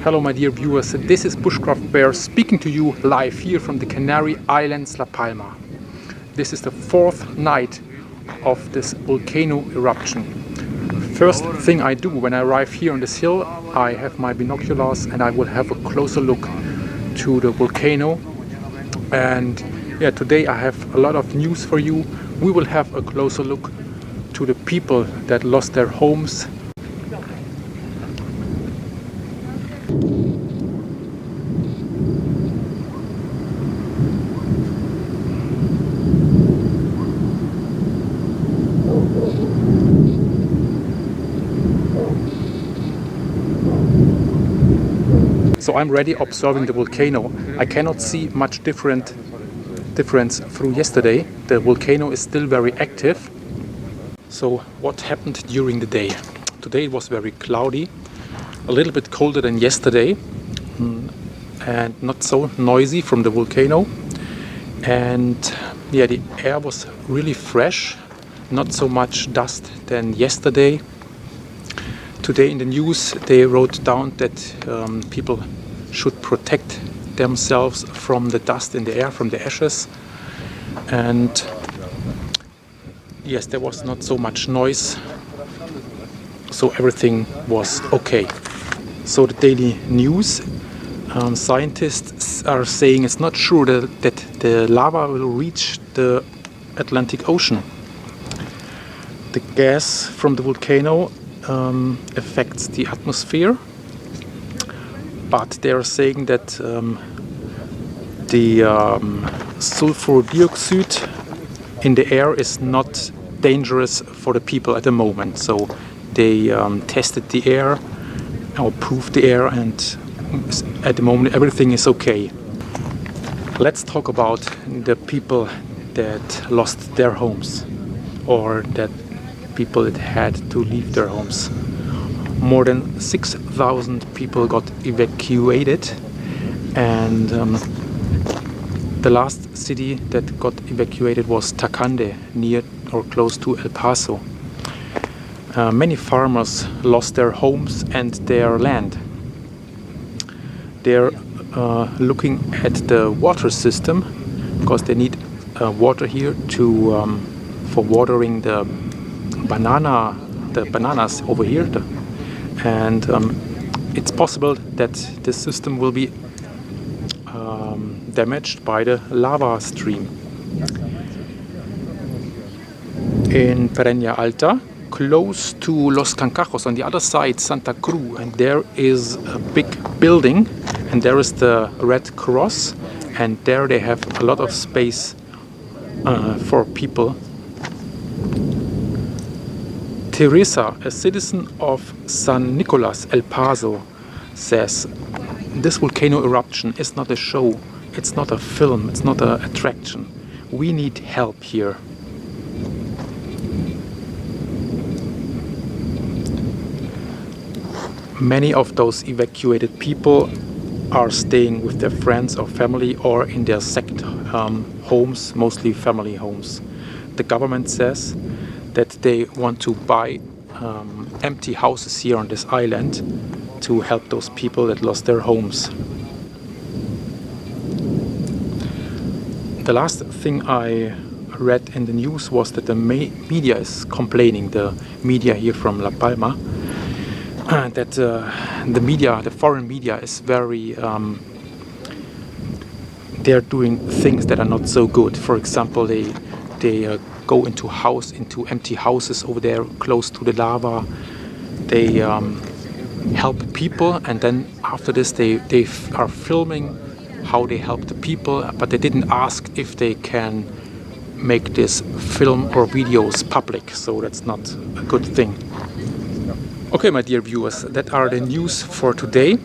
Hello my dear viewers, this is Bushcraft Bear speaking to you live here from the Canary Islands, La Palma. This is the fourth night of this volcano eruption. First thing I do when I arrive here on this hill, I have my binoculars and I will have a closer look to the volcano. And yeah, today I have a lot of news for you. We will have a closer look to the people that lost their homes. So I'm ready observing the volcano. I cannot see much difference through yesterday. The volcano is still very active. So what happened during the day? Today it was very cloudy, a little bit colder than yesterday, and not so noisy from the volcano. And yeah, the air was really fresh, not so much dust than yesterday. Today in the news they wrote down that people should protect themselves from the dust in the air, from the ashes. And yes, there was not so much noise, so everything was okay. So the daily news, scientists are saying it's not sure that the lava will reach the Atlantic Ocean. The gas from the volcano affects the atmosphere, but they are saying that the sulfur dioxide in the air is not dangerous for the people at the moment. So they tested the air or proved the air, and at the moment everything is okay. Let's talk about the people that lost their homes, or that people that had to leave their homes. More than 6,000 people got evacuated, and the last city that got evacuated was Tacande, near or close to El Paso. Many farmers lost their homes and their land. They're looking at the water system because they need water here to for watering the bananas over here, and it's possible that the system will be damaged by the lava stream. In Peña Alta, close to Los Cancajos, on the other side Santa Cruz, and there is a big building, and there is the Red Cross, and there they have a lot of space for people. Teresa, a citizen of San Nicolas, El Paso, says this volcano eruption is not a show, it's not a film, it's not an attraction. We need help here. Many of those evacuated people are staying with their friends or family, or in their second homes, mostly family homes. The government says that they want to buy empty houses here on this island to help those people that lost their homes. The last thing I read in the news was that the media is complaining, the media here from La Palma, that the foreign media is very, they're doing things that are not so good. For example, they go into empty houses over there close to the lava. They help people, and then after this they are filming how they help the people, but they didn't ask if they can make this film or videos public, so that's not a good thing. Okay, my dear viewers, that are the news for today.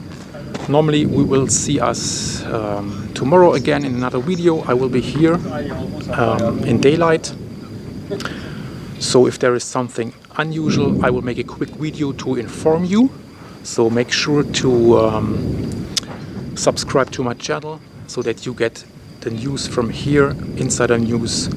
Normally we will see us tomorrow again in another video. I will be here in daylight. So if there is something unusual, I will make a quick video to inform you. So make sure to subscribe to my channel so that you get the news from here, Insider News.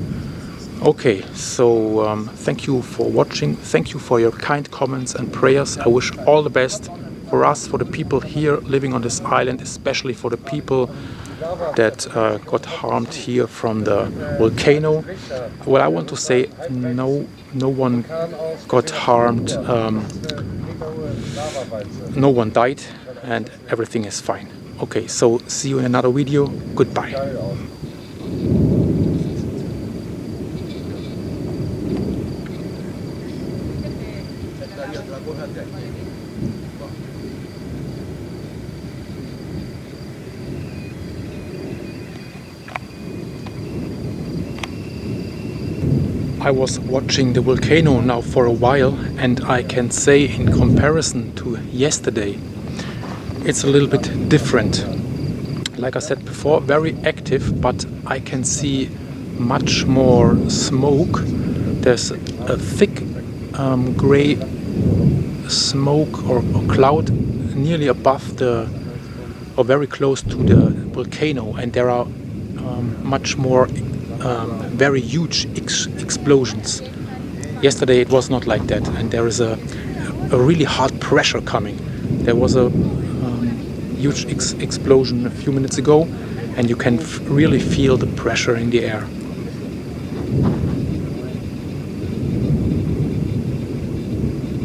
Okay, so thank you for watching. Thank you for your kind comments and prayers. I wish all the best. for us, for the people here living on this island, especially for the people that got harmed here from the volcano. Well, I want to say no one got harmed, no one died, and everything is fine. Okay, so see you in another video. Goodbye. I was watching the volcano now for a while, and I can say in comparison to yesterday, it's a little bit different. Like I said before, very active, but I can see much more smoke. There's a thick gray smoke or cloud nearly above or very close to the volcano, and there are much more very huge explosions. Yesterday it was not like that, and there is a really hard pressure coming. There was a huge explosion a few minutes ago, and you can really feel the pressure in the air.